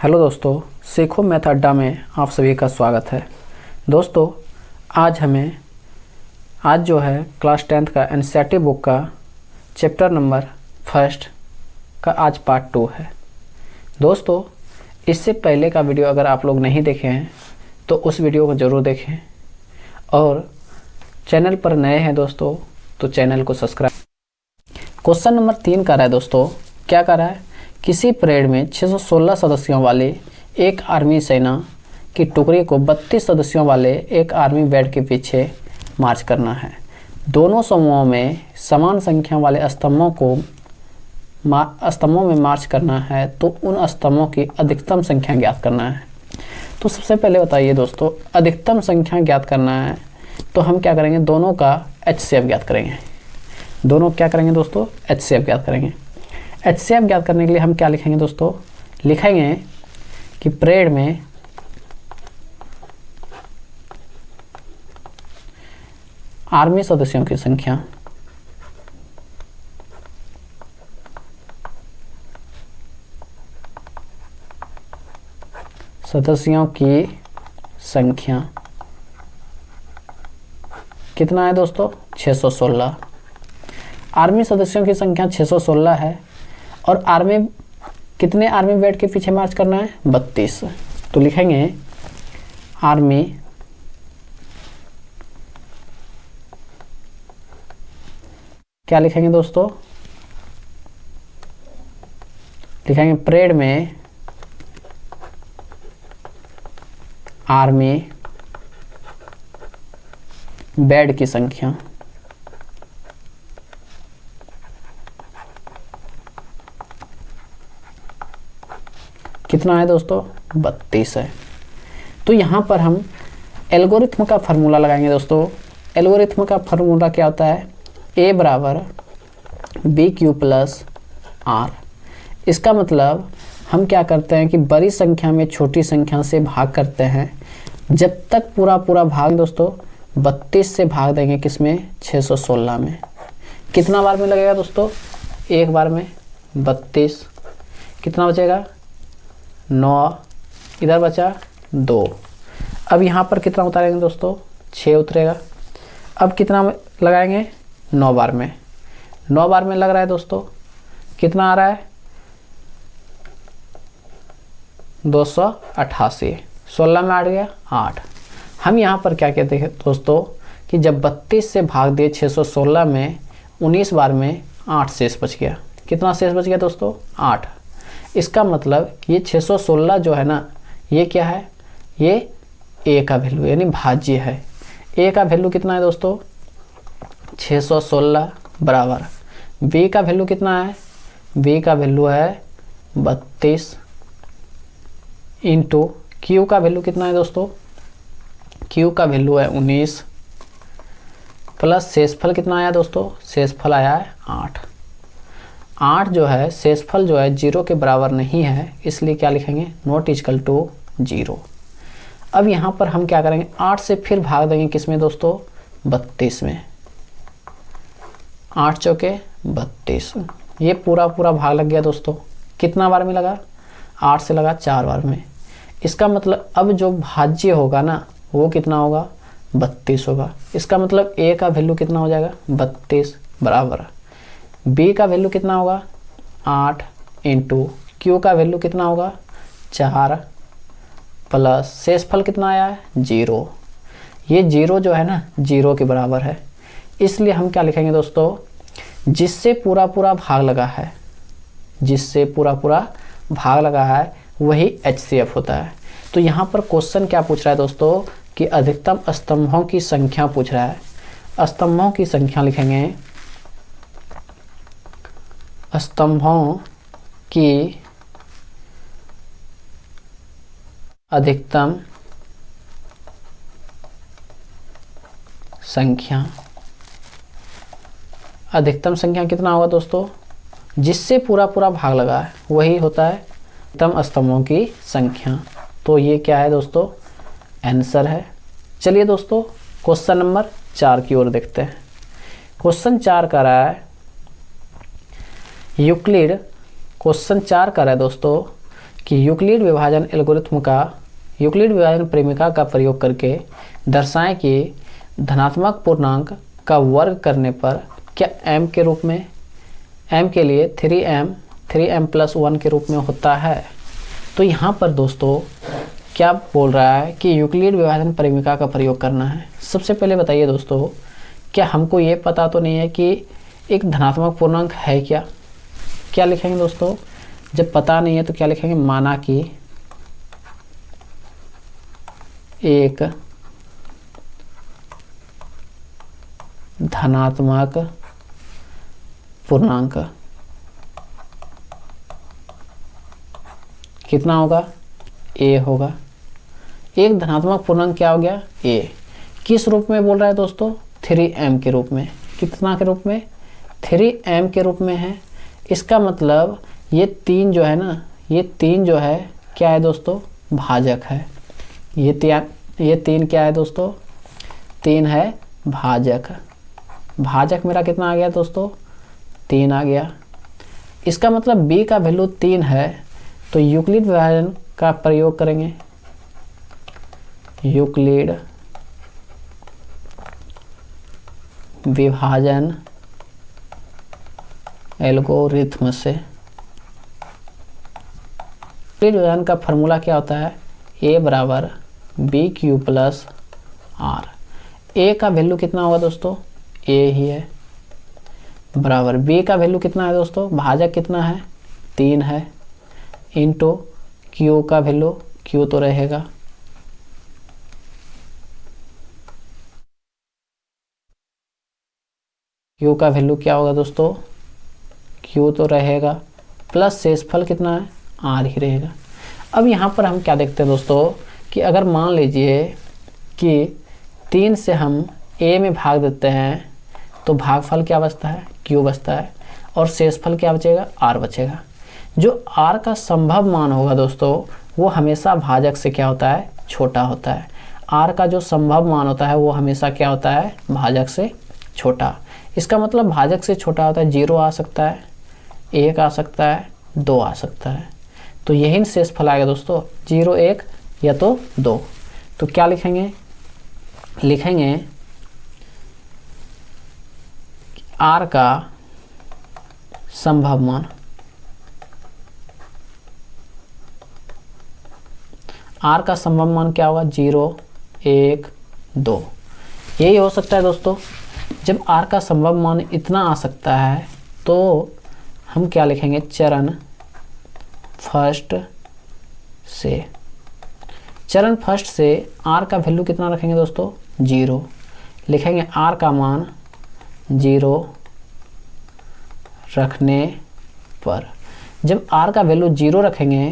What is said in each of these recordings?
Hello दोस्तों, सीखो math अड्डा में आप सभी का स्वागत है। दोस्तों आज जो है क्लास 10th का एनसीईआरटी बुक का चैप्टर नंबर फर्स्ट का आज पार्ट 2 है। दोस्तों इससे पहले का वीडियो अगर आप लोग नहीं देखे हैं तो उस वीडियो को ज़रूर देखें और चैनल पर नए हैं दोस्तों तो चैनल को सब्सक्राइब। क्वेश्चन नंबर 3 कर रहा है दोस्तों, क्या कर रहा है, किसी परेड में 616 सदस्यों वाले एक आर्मी सेना की टुकड़ी को 32 सदस्यों वाले एक आर्मी बैंड के पीछे मार्च करना है। दोनों समूहों में समान संख्या वाले स्तंभों में मार्च करना है तो उन स्तंभों की अधिकतम संख्या ज्ञात करना है। तो सबसे पहले बताइए दोस्तों, अधिकतम संख्या ज्ञात करना है तो हम क्या करेंगे, दोनों का HCF ज्ञात करेंगे। दोनों क्या करेंगे दोस्तों, HCF ज्ञात करेंगे। HCF ज्ञात करने के लिए हम क्या लिखेंगे दोस्तों, लिखेंगे कि परेड में आर्मी सदस्यों की संख्या कितना है दोस्तों, 616। आर्मी सदस्यों की संख्या 616 है और कितने आर्मी बैंड के पीछे मार्च करना है, 32। तो लिखेंगे आर्मी क्या लिखेंगे दोस्तों, लिखेंगे परेड में आर्मी बैंड की संख्या कितना है दोस्तों, 32 है। तो यहाँ पर हम एल्गोरिथम का फार्मूला लगाएंगे दोस्तों। एल्गोरिथम का फार्मूला क्या होता है, A बराबर BQ प्लस R। इसका मतलब हम क्या करते हैं कि बड़ी संख्या में छोटी संख्या से भाग करते हैं। जब तक पूरा भाग दोस्तों 32 से भाग देंगे, किसमें, 616 में। कितना बार में लगेगा दोस्तों, एक बार में 32, कितना बचेगा 9, इधर बचा 2। अब यहाँ पर कितना उतारेंगे दोस्तों, 6 उतरेगा। अब कितना लगाएंगे, 9 बार में। 9 बार में लग रहा है दोस्तों, कितना आ रहा है, 288। 16 में 8 गया 8। हम यहाँ पर क्या कहते हैं दोस्तों कि जब 32 से भाग दिए 616 में, 19 बार में 8 शेष बच गया। कितना शेष बच गया दोस्तों, 8। इसका मतलब ये 616 जो है ना, ये क्या है, ये A का वैल्यू यानी भाज्य है। A का वैल्यू कितना है दोस्तों, 616 बराबर B का वैल्यू कितना है, B का वैल्यू है 32 इंटू Q का वैल्यू कितना है दोस्तों, Q का वैल्यू है 19 प्लस शेषफल कितना आया दोस्तों, शेषफल आया है 8। 8 जो है शेषफल जो है 0 के बराबर नहीं है, इसलिए क्या लिखेंगे, नॉट इक्वल टू 0। अब यहाँ पर हम क्या करेंगे, 8 से फिर भाग देंगे किसमें दोस्तों, 32 में। 8 चौके 32, ये पूरा भाग लग गया दोस्तों। कितना बार में लगा, 8 से लगा 4 बार में। इसका मतलब अब जो भाज्य होगा ना, वो कितना होगा, 32 होगा। इसका मतलब A का वैल्यू कितना हो जाएगा, 32 बराबर B का वैल्यू कितना होगा, 8 इंटू Q का वैल्यू कितना होगा, 4 प्लस शेषफल कितना आया है, 0। ये 0 जो है ना, 0 के बराबर है। इसलिए हम क्या लिखेंगे दोस्तों, जिससे पूरा भाग लगा है, जिससे पूरा भाग लगा है वही HCF होता है। तो यहाँ पर क्वेश्चन क्या पूछ रहा है दोस्तों कि अधिकतम स्तंभों की संख्या पूछ रहा है। स्तंभों की संख्या लिखेंगे, स्तंभों की अधिकतम संख्या, अधिकतम संख्या कितना होगा दोस्तों, जिससे पूरा भाग लगा है वही होता है अधिकतम स्तंभों की संख्या। तो ये क्या है दोस्तों, आंसर है। चलिए दोस्तों क्वेश्चन नंबर 4 की ओर देखते हैं। क्वेश्चन 4 का रहा है, यूक्लिड क्वेश्चन 4 का है दोस्तों कि यूक्लिड विभाजन एल्गोरिथम का यूक्लिड विभाजन प्रेमिका का प्रयोग करके दर्शाएं कि धनात्मक पूर्णांक का वर्ग करने पर क्या m के रूप में m के लिए 3m प्लस 1 के रूप में होता है। तो यहाँ पर दोस्तों क्या बोल रहा है कि यूक्लिड विभाजन प्रेमिका का प्रयोग करना है। सबसे पहले बताइए दोस्तों, क्या हमको ये पता तो नहीं है कि एक धनात्मक पूर्णांक है क्या। क्या लिखेंगे दोस्तों, जब पता नहीं है तो क्या लिखेंगे, माना कि एक धनात्मक पूर्णांक कितना होगा, a होगा। एक धनात्मक पूर्णांक क्या हो गया, a। किस रूप में बोल रहा है दोस्तों, 3m के रूप में। कितना के रूप में, 3m के रूप में है। इसका मतलब ये 3 जो है ना, ये 3 जो है क्या है दोस्तों, भाजक है। ये 3 क्या है दोस्तों, 3 है भाजक। भाजक मेरा कितना आ गया दोस्तों, 3 आ गया। इसका मतलब b का वैल्यू 3 है, तो यूक्लिड विभाजन का प्रयोग करेंगे। यूक्लिड विभाजन एल्गोरिथम से यूक्लिड विभाजन का फॉर्मूला क्या होता है, a बराबर B Q plus R. a का वैल्यू कितना होगा दोस्तों, a ही है, बराबर b का वैल्यू कितना है दोस्तों, भाजक कितना है, 3 है, इंटू q का वैल्यू, q तो रहेगा, q का वैल्यू क्या होगा दोस्तों, q तो रहेगा, प्लस शेषफल कितना है, r ही रहेगा। अब यहाँ पर हम क्या देखते हैं दोस्तों कि अगर मान लीजिए कि 3 से हम a में भाग देते हैं तो भागफल क्या बचता है, q बचता है, और शेषफल क्या बचेगा, r बचेगा। जो r का संभव मान होगा दोस्तों वो हमेशा भाजक से क्या होता है, छोटा होता है। r का जो संभव मान होता है वो हमेशा क्या होता है, भाजक से छोटा। इसका मतलब भाजक से छोटा होता है, 0 आ सकता है, 1 आ सकता है, 2 आ सकता है। तो यही शेषफल आएगा दोस्तों, 0, 1 या तो 2। तो क्या लिखेंगे, लिखेंगे r का संभव मान, r का संभव मान क्या होगा, 0, 1, 2। यही हो सकता है दोस्तों। जब r का संभव मान इतना आ सकता है तो हम क्या लिखेंगे, चरण फर्स्ट से। चरण फर्स्ट से r का वैल्यू कितना रखेंगे दोस्तों, 0। लिखेंगे r का मान 0 रखने पर। जब r का वैल्यू 0 रखेंगे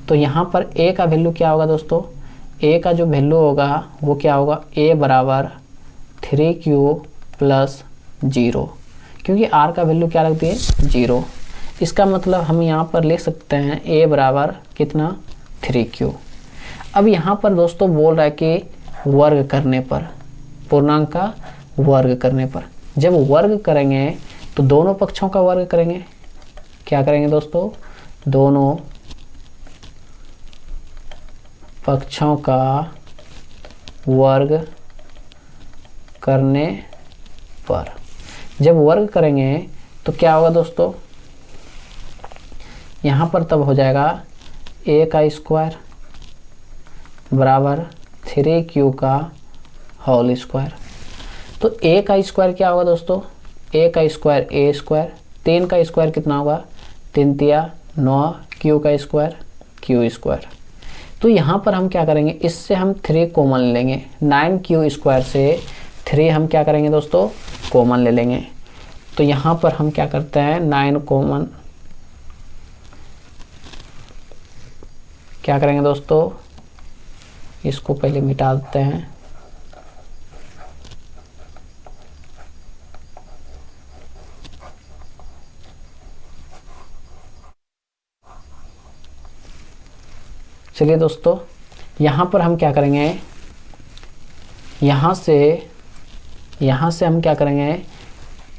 तो यहाँ पर a का वैल्यू क्या होगा दोस्तों, a का जो वैल्यू होगा वो क्या होगा, a बराबर 3q प्लस 0, क्योंकि r का वैल्यू क्या रख दिए, 0। इसका मतलब हम यहाँ पर लिख सकते हैं a बराबर कितना, 3q। अब यहाँ पर दोस्तों बोल रहा है कि वर्ग करने पर, पूर्णांक का वर्ग करने पर। जब वर्ग करेंगे तो दोनों पक्षों का वर्ग करेंगे। क्या करेंगे दोस्तों, दोनों पक्षों का वर्ग करने पर। जब वर्ग करेंगे तो क्या होगा दोस्तों, यहाँ पर तब हो जाएगा a का स्क्वायर बराबर 3q का होल स्क्वायर। तो a का स्क्वायर क्या होगा दोस्तों, a का स्क्वायर a स्क्वायर, 3 का स्क्वायर कितना होगा, 3 तिया 9, q का स्क्वायर q स्क्वायर। तो यहाँ पर हम क्या करेंगे, इससे हम 3 कॉमन लेंगे, 9q स्क्वायर से 3 हम क्या करेंगे दोस्तों, कॉमन ले लेंगे। तो यहाँ पर हम क्या करते हैं, 9 कॉमन क्या करेंगे दोस्तों, इसको पहले मिटा देते हैं। चलिए दोस्तों, यहाँ पर हम क्या करेंगे, यहाँ से हम क्या करेंगे,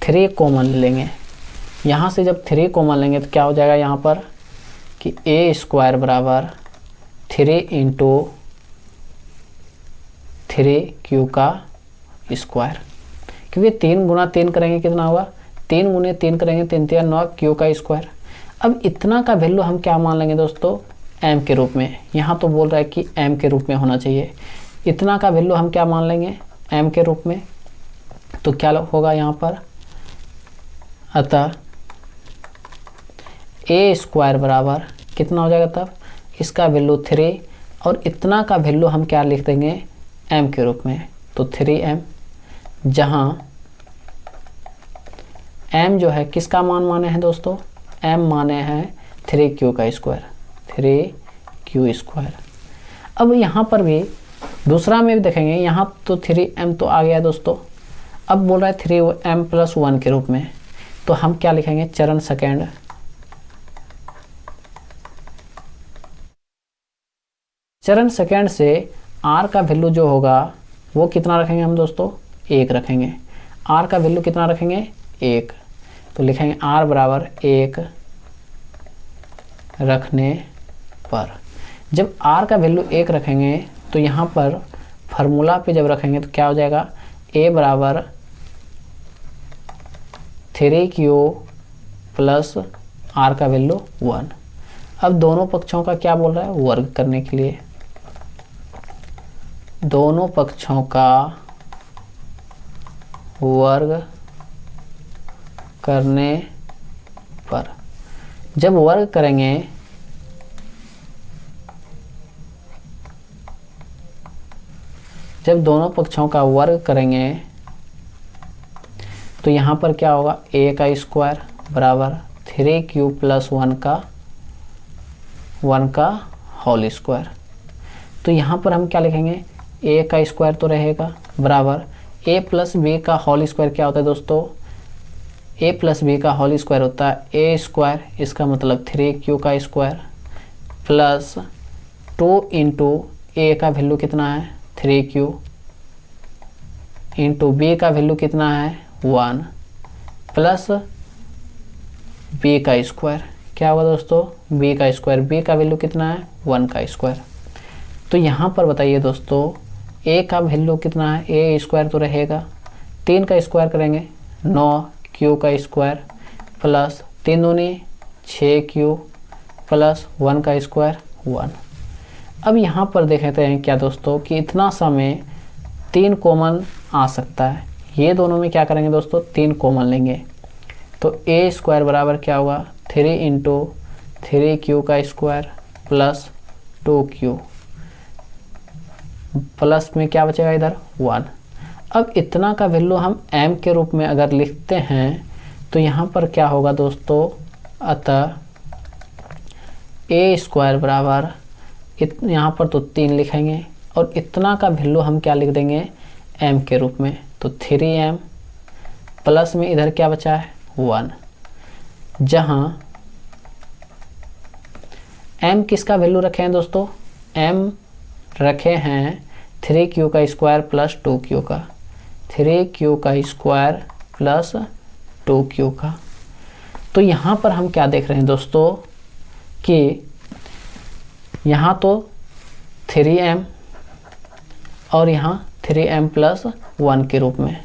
3 कॉमन लेंगे। यहाँ से जब 3 कॉमन लेंगे तो क्या हो जाएगा यहाँ पर कि ए स्क्वायर बराबर 3 इंटू 3q का स्क्वायर, क्योंकि 3 गुना 3 करेंगे कितना होगा, 3 गुने 3 करेंगे 3 3 9 q का स्क्वायर। अब इतना का वैल्यू हम क्या मान लेंगे दोस्तों, m के रूप में। यहाँ तो बोल रहा है कि m के रूप में होना चाहिए, इतना का वैल्यू हम क्या मान लेंगे, m के रूप में। तो क्या होगा यहाँ पर, अतः ए स्क्वायर बराबर कितना हो जाएगा, तब इसका वैल्यू 3 और इतना का वैल्यू हम क्या लिख देंगे, m के रूप में। तो 3m, जहाँ m जो है किसका मान माने हैं दोस्तों, m माने हैं 3q का स्क्वायर, 3q स्क्वायर। अब यहाँ पर भी दूसरा में भी देखेंगे, यहाँ तो 3m तो आ गया दोस्तों। अब बोल रहा है 3m प्लस 1 के रूप में, तो हम क्या लिखेंगे, चरण सेकेंड, चरण सेकेंड से r का वैल्यू जो होगा वो कितना रखेंगे हम दोस्तों, 1 रखेंगे। r का वैल्यू कितना रखेंगे, 1, तो लिखेंगे r बराबर 1 रखने पर। जब r का वैल्यू 1 रखेंगे तो यहाँ पर फार्मूला पे जब रखेंगे तो क्या हो जाएगा, a बराबर 3q प्लस r का वैल्यू 1। अब दोनों पक्षों का क्या बोल रहा है, वर्ग करने के लिए, दोनों पक्षों का वर्ग करने पर। जब वर्ग करेंगे जब दोनों पक्षों का वर्ग करेंगे तो यहाँ पर क्या होगा, a का स्क्वायर बराबर 3q प्लस 1 का होल स्क्वायर। तो यहाँ पर हम क्या लिखेंगे, a का स्क्वायर तो रहेगा बराबर a प्लस b का होल स्क्वायर क्या होता है दोस्तों, a प्लस b का होल स्क्वायर होता है a स्क्वायर, इसका मतलब 3q का स्क्वायर प्लस 2 इंटू a का वैल्यू कितना है 3q इंटू b का वैल्यू कितना है 1 प्लस b का स्क्वायर, क्या होगा दोस्तों, b का स्क्वायर, b का वैल्यू कितना है 1 का स्क्वायर। तो यहाँ पर बताइए दोस्तों a का वैल्यू कितना है, a स्क्वायर तो रहेगा, 3 का स्क्वायर करेंगे 9q का स्क्वायर प्लस 3 दूनी 6q प्लस 1 का स्क्वायर 1। अब यहाँ पर देखते हैं क्या दोस्तों कि इतना समय 3 कॉमन आ सकता है, ये दोनों में क्या करेंगे दोस्तों, 3 कॉमन लेंगे। तो a स्क्वायर बराबर क्या होगा, 3 इंटू 3q का स्क्वायर प्लस 2q प्लस में क्या बचेगा इधर 1। अब इतना का वैल्यू हम m के रूप में अगर लिखते हैं तो यहाँ पर क्या होगा दोस्तों, अतः a स्क्वायर बराबर यहाँ पर तो 3 लिखेंगे और इतना का वैल्यू हम क्या लिख देंगे m के रूप में। तो 3m प्लस में इधर क्या बचा है 1, जहाँ m किसका वैल्यू रखे हैं दोस्तों, m रखे हैं 3q का स्क्वायर प्लस 2q का, 3q का स्क्वायर प्लस 2q का। तो यहाँ पर हम क्या देख रहे हैं दोस्तों कि यहाँ तो 3m और यहाँ 3m प्लस 1 के रूप में,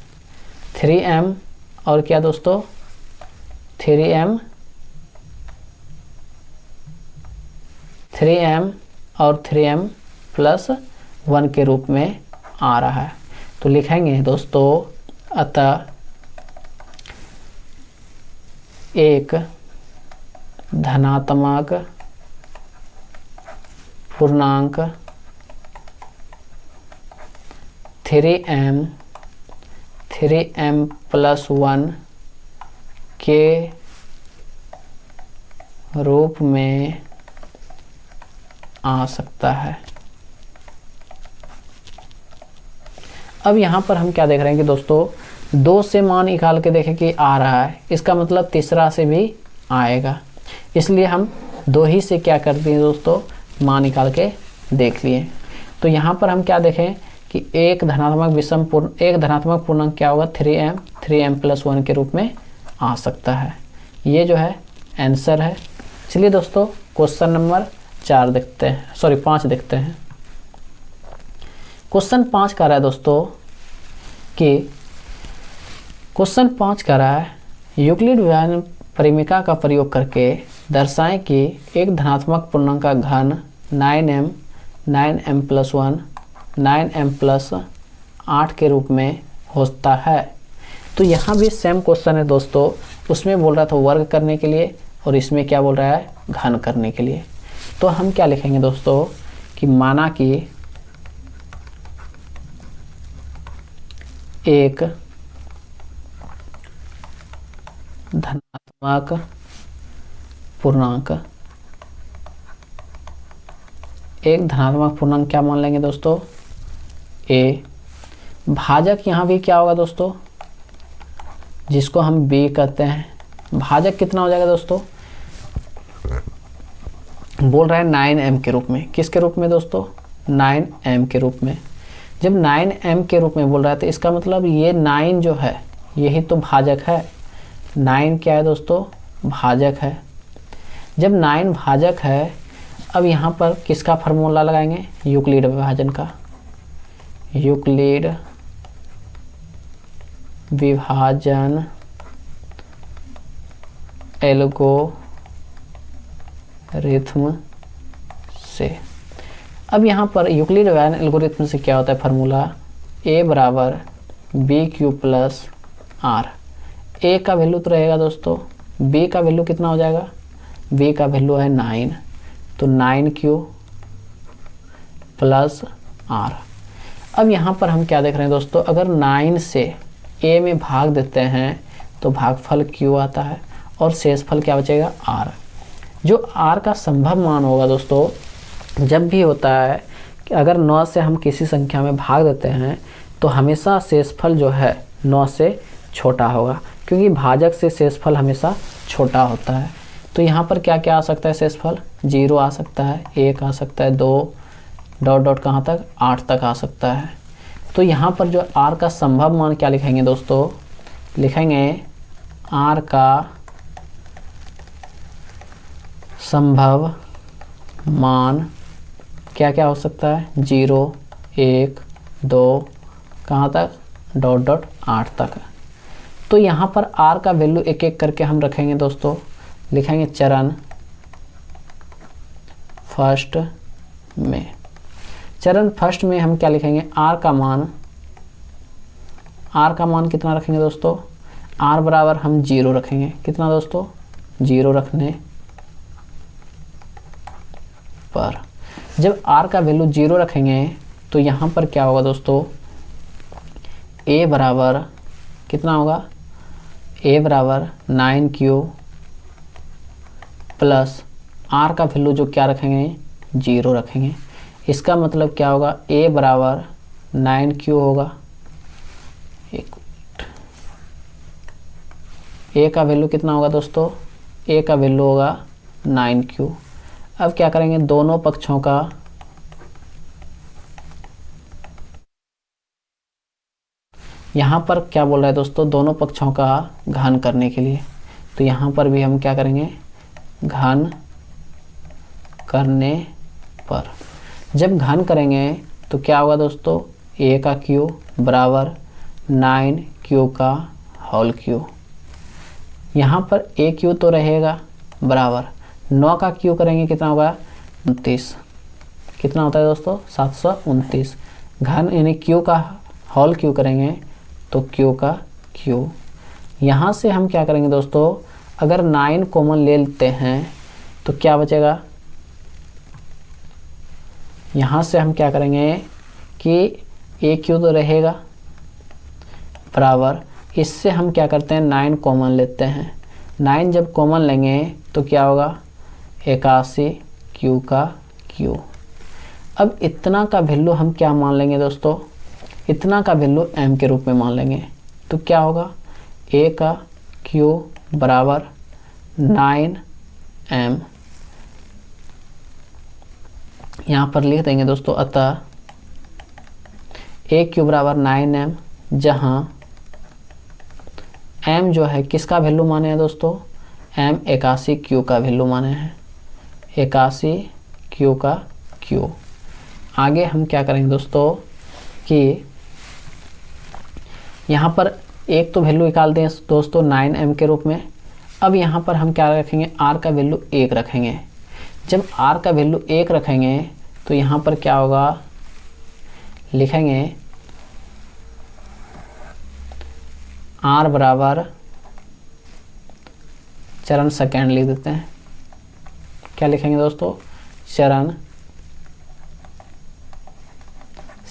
3m और क्या दोस्तों 3m और 3m प्लस 1 के रूप में आ रहा है। तो लिखेंगे दोस्तों अतः एक धनात्मक पूर्णांक 3m प्लस 1 के रूप में आ सकता है। अब यहाँ पर हम क्या देख रहे हैं कि दोस्तों 2 से मान निकाल के देखें कि आ रहा है, इसका मतलब तीसरा से भी आएगा, इसलिए हम 2 ही से क्या कर दिए दोस्तों मान निकाल के देख लिए। तो यहाँ पर हम क्या देखें कि एक धनात्मक पूर्णांक क्या होगा 3m प्लस 1 के रूप में आ सकता है। ये जो है आंसर है। चलिए दोस्तों क्वेश्चन नंबर 4 देखते हैं, सॉरी 5 देखते हैं। क्वेश्चन 5 कह रहा है दोस्तों कि क्वेश्चन 5 कह रहा है यूक्लिड व्यान परिमिका का प्रयोग करके दर्शाएं कि एक धनात्मक पूर्णांक का घन 9m 9m plus 1 9m plus 8 के रूप में होता है। तो यहाँ भी सेम क्वेश्चन है दोस्तों, उसमें बोल रहा था वर्ग करने के लिए और इसमें क्या बोल रहा है घन करने के लिए। तो हम क्या लिखेंगे दोस्तों कि माना कि एक धनात्मक पूर्णांक, एक धनात्मक पूर्णांक क्या मान लेंगे दोस्तों ए, भाजक यहाँ भी क्या होगा दोस्तों जिसको हम बी कहते हैं, भाजक कितना हो जाएगा दोस्तों, बोल रहा है 9m के रूप में। किसके रूप में दोस्तों 9m के रूप में। जब 9m के रूप में बोल रहा है तो इसका मतलब ये 9 जो है यही तो भाजक है। 9 क्या है दोस्तों भाजक है। जब 9 भाजक है, अब यहाँ पर किसका फार्मूला लगाएंगे यूक्लिड विभाजन का। यूक्लिड विभाजन एल्गोरिथम से। अब यहाँ पर यूक्लिड विभाजन एल्गोरिथम से क्या होता है फार्मूला, a बराबर बी क्यू प्लस आर। ए का वैल्यू तो रहेगा दोस्तों, b का वैल्यू कितना हो जाएगा, b का वैल्यू है 9, तो 9q प्लस आर। अब यहाँ पर हम क्या देख रहे हैं दोस्तों, अगर 9 से a में भाग देते हैं तो भागफल q आता है और शेषफल क्या बचेगा r। जो r का संभव मान होगा दोस्तों, जब भी होता है कि अगर 9 से हम किसी संख्या में भाग देते हैं तो हमेशा शेषफल जो है 9 से छोटा होगा, क्योंकि भाजक से शेषफल हमेशा छोटा होता है। तो यहाँ पर क्या क्या आ सकता है शेषफल, 0 आ सकता है, 1 आ सकता है, 2 डॉट डॉट कहाँ तक 8 तक आ सकता है। तो यहाँ पर जो r का संभव मान क्या लिखेंगे दोस्तों, लिखेंगे r का संभव मान क्या क्या हो सकता है, 0 1 2 कहाँ तक डॉट डॉट 8 तक। तो यहाँ पर r का वैल्यू एक एक करके हम रखेंगे दोस्तों, लिखेंगे चरण फर्स्ट में। चरण फर्स्ट में हम क्या लिखेंगे, r का मान कितना रखेंगे दोस्तों, r बराबर हम 0 रखेंगे। कितना दोस्तों 0 रखने पर जब r का वैल्यू 0 रखेंगे तो यहाँ पर क्या होगा दोस्तों, a बराबर कितना होगा, a बराबर 9q प्लस r का वैल्यू जो क्या रखेंगे 0 रखेंगे। इसका मतलब क्या होगा, a बराबर 9q होगा, एक a का वैल्यू कितना होगा दोस्तों, a का वैल्यू होगा 9q। अब क्या करेंगे, दोनों पक्षों का यहाँ पर क्या बोल रहा है दोस्तों, दोनों पक्षों का घन करने के लिए। तो यहाँ पर भी हम क्या करेंगे, घन करने पर जब घन करेंगे तो क्या होगा दोस्तों, a का q बराबर 9q का होल क्यू। यहाँ पर aq तो रहेगा बराबर 9 का q करेंगे कितना होगा 29। कितना होता है दोस्तों 729। घन यानी q का होल क्यू करेंगे तो q का q। यहाँ से हम क्या करेंगे दोस्तों, अगर 9 कॉमन ले लेते हैं तो क्या बचेगा, यहाँ से हम क्या करेंगे कि aq तो रहेगा बराबर, इससे हम क्या करते हैं 9 कॉमन लेते हैं। 9 जब कॉमन लेंगे तो क्या होगा 81 q का q। अब इतना का वैल्यू हम क्या मान लेंगे दोस्तों, इतना का वैल्यू m के रूप में मान लेंगे। तो क्या होगा a का q बराबर 9m, यहाँ पर लिख देंगे दोस्तों, अतः a क्यू बराबर 9m, जहाँ m जो है किसका वैल्यू माने हैं दोस्तों, m 81 q का वैल्यू माने हैं। 81 क्यू का क्यू। आगे हम क्या करेंगे दोस्तों कि यहाँ पर एक तो वैल्यू निकाल दें दोस्तों 9m के रूप में। अब यहाँ पर हम क्या रखेंगे, r का वैल्यू 1 रखेंगे। जब r का वैल्यू 1 रखेंगे तो यहाँ पर क्या होगा, लिखेंगे r बराबर चरण सेकेंड लिख देते हैं। क्या लिखेंगे दोस्तों, चरण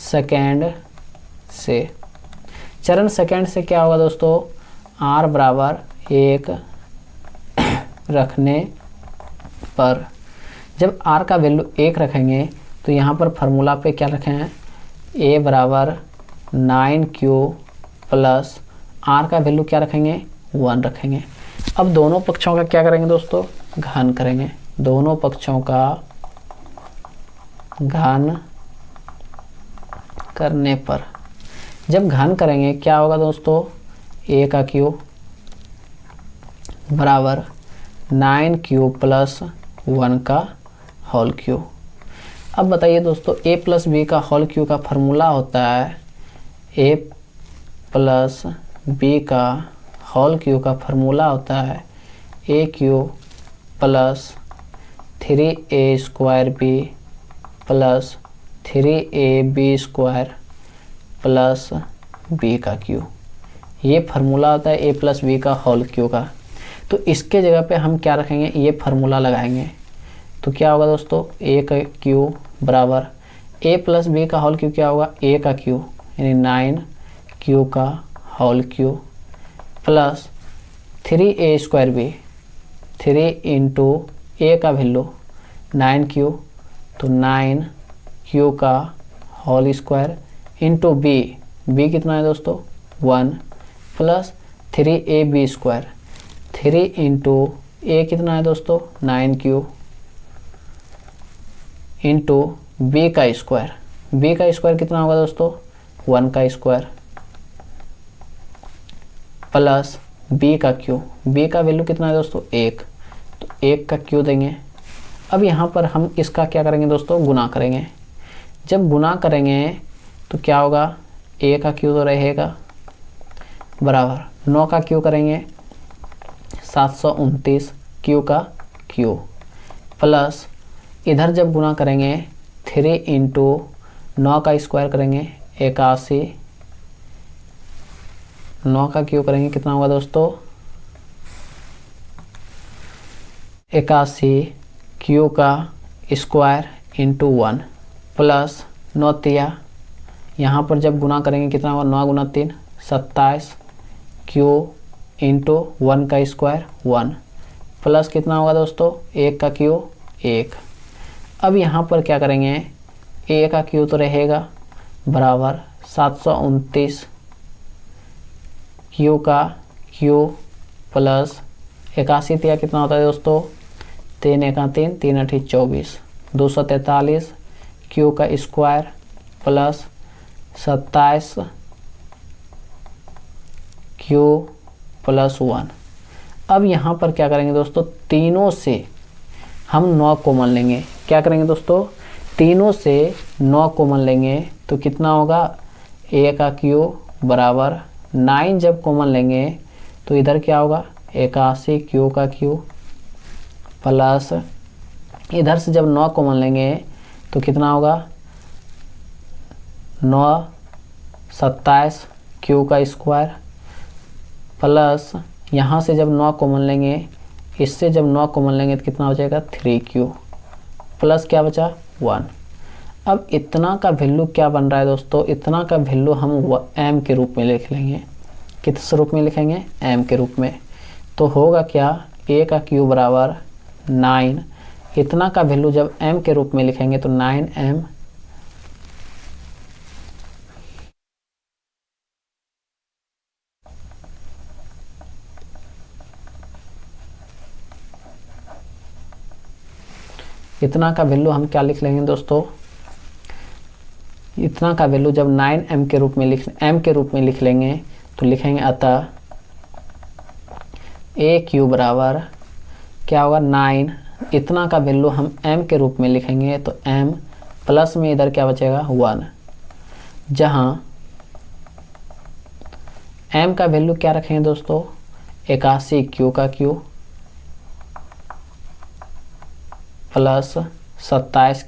सेकेंड से। चरण सेकेंड से क्या होगा दोस्तों, r बराबर 1 रखने पर, जब r का वैल्यू 1 रखेंगे तो यहाँ पर फार्मूला पे क्या रखें, a बराबर 9q प्लस r का वैल्यू क्या रखेंगे, 1 रखेंगे। अब दोनों पक्षों का क्या करेंगे दोस्तों, घन करेंगे। दोनों पक्षों का घन करने पर, जब घन करेंगे क्या होगा दोस्तों, a का क्यू बराबर 9q प्लस 1 का होल क्यू। अब बताइए दोस्तों, a प्लस बी का होल क्यू का फार्मूला होता है, a प्लस बी का होल क्यू का फार्मूला होता है A cube plus 3a square B plus 3ab square plus B का क्यू। ये फार्मूला होता है ए प्लस बी का होल क्यू का। तो इसके जगह पे हम क्या रखेंगे, ये फार्मूला लगाएंगे। तो क्या होगा दोस्तों, ए का क्यू बराबर ए प्लस बी का होल क्यू क्या होगा, ए का क्यू यानी 9q का whole cube plus 3a square B, 3 into A का वैल्यू 9q तो 9q का होल स्क्वायर इंटू बी कितना है दोस्तों 1 प्लस 3ab स्क्वायर, 3 इंटू ए कितना है दोस्तों 9q इंटू बी का स्क्वायर कितना होगा दोस्तों 1 का स्क्वायर प्लस बी का वैल्यू कितना है दोस्तों 1, तो 1 का क्यू देंगे। अब यहाँ पर हम इसका क्या करेंगे दोस्तों, गुना करेंगे। जब गुना करेंगे तो क्या होगा, ए का क्यू तो रहेगा बराबर 9 का क्यू करेंगे 729 क्यू का क्यू प्लस इधर जब गुना करेंगे 3 इंटू 9 का स्क्वायर करेंगे 81, 9 का क्यू करेंगे कितना होगा दोस्तों 81 क्यू का स्क्वायर इंटू 1 प्लस 9 तिया, यहाँ पर जब गुना करेंगे कितना होगा 9 गुना 3 27 क्यू इंटू 1 का स्क्वायर 1 प्लस कितना होगा दोस्तों 1 का क्यू 1। अब यहाँ पर क्या करेंगे, ए का क्यू तो रहेगा बराबर 729 क्यू का क्यू प्लस 81 तिया कितना होता है दोस्तों 3 एका 3 3 अठी 24 243 क्यू का स्क्वायर प्लस 27 क्यू प्लस 1। अब यहाँ पर क्या करेंगे दोस्तों, तीनों से हम 9 कॉमन लेंगे। क्या करेंगे दोस्तों, तीनों से 9 कॉमन लेंगे तो कितना होगा, ए का क्यू बराबर 9 जब कॉमन लेंगे तो इधर क्या होगा 81 क्यू का क्यू प्लस इधर से जब 9 कॉमन लेंगे तो कितना होगा 9 27 क्यू का स्क्वायर प्लस यहाँ से जब 9 कॉमन लेंगे, इससे जब 9 कॉमन लेंगे तो कितना हो जाएगा 3q प्लस क्या बचा 1। अब इतना का वैल्यू क्या बन रहा है दोस्तों, इतना का वैल्यू हम m के रूप में लिख लेंगे। किस रूप में लिखेंगे, m के रूप में। तो होगा क्या, a का क्यू बराबर 9, इतना का वैल्यू जब m के रूप में लिखेंगे तो 9m इतना का वैल्यू हम क्या लिख लेंगे दोस्तों, इतना का वैल्यू जब 9m के रूप में लिख लेंगे तो लिखेंगे अतः a क्यू बराबर क्या होगा 9 इतना का वैल्यू हम m के रूप में लिखेंगे तो m प्लस में इधर क्या बचेगा 1, जहां m का वैल्यू क्या रखेंगे दोस्तों 81 q का q प्लस 27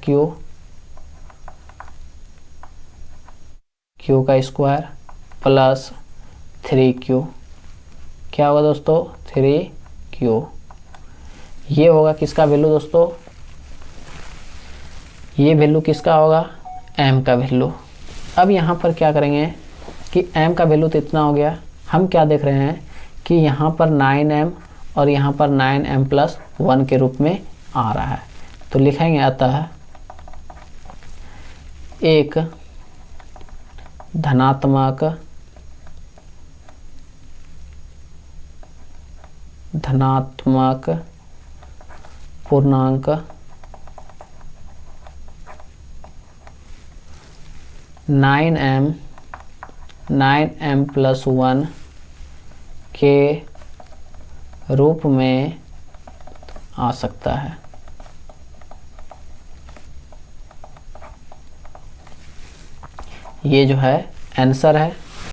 q का स्क्वायर प्लस 3q, क्या होगा दोस्तों 3q। ये होगा किसका वैल्यू दोस्तों, ये वैल्यू किसका होगा m का वैल्यू। अब यहाँ पर क्या करेंगे कि m का वैल्यू तो इतना हो गया, हम क्या देख रहे हैं कि यहाँ पर 9m और यहाँ पर 9m प्लस 1 के रूप में आ रहा है, तो लिखेंगे अतः एक धनात्मक पूर्णांक 9m प्लस 1 के रूप में आ सकता है। ये जो है आंसर है।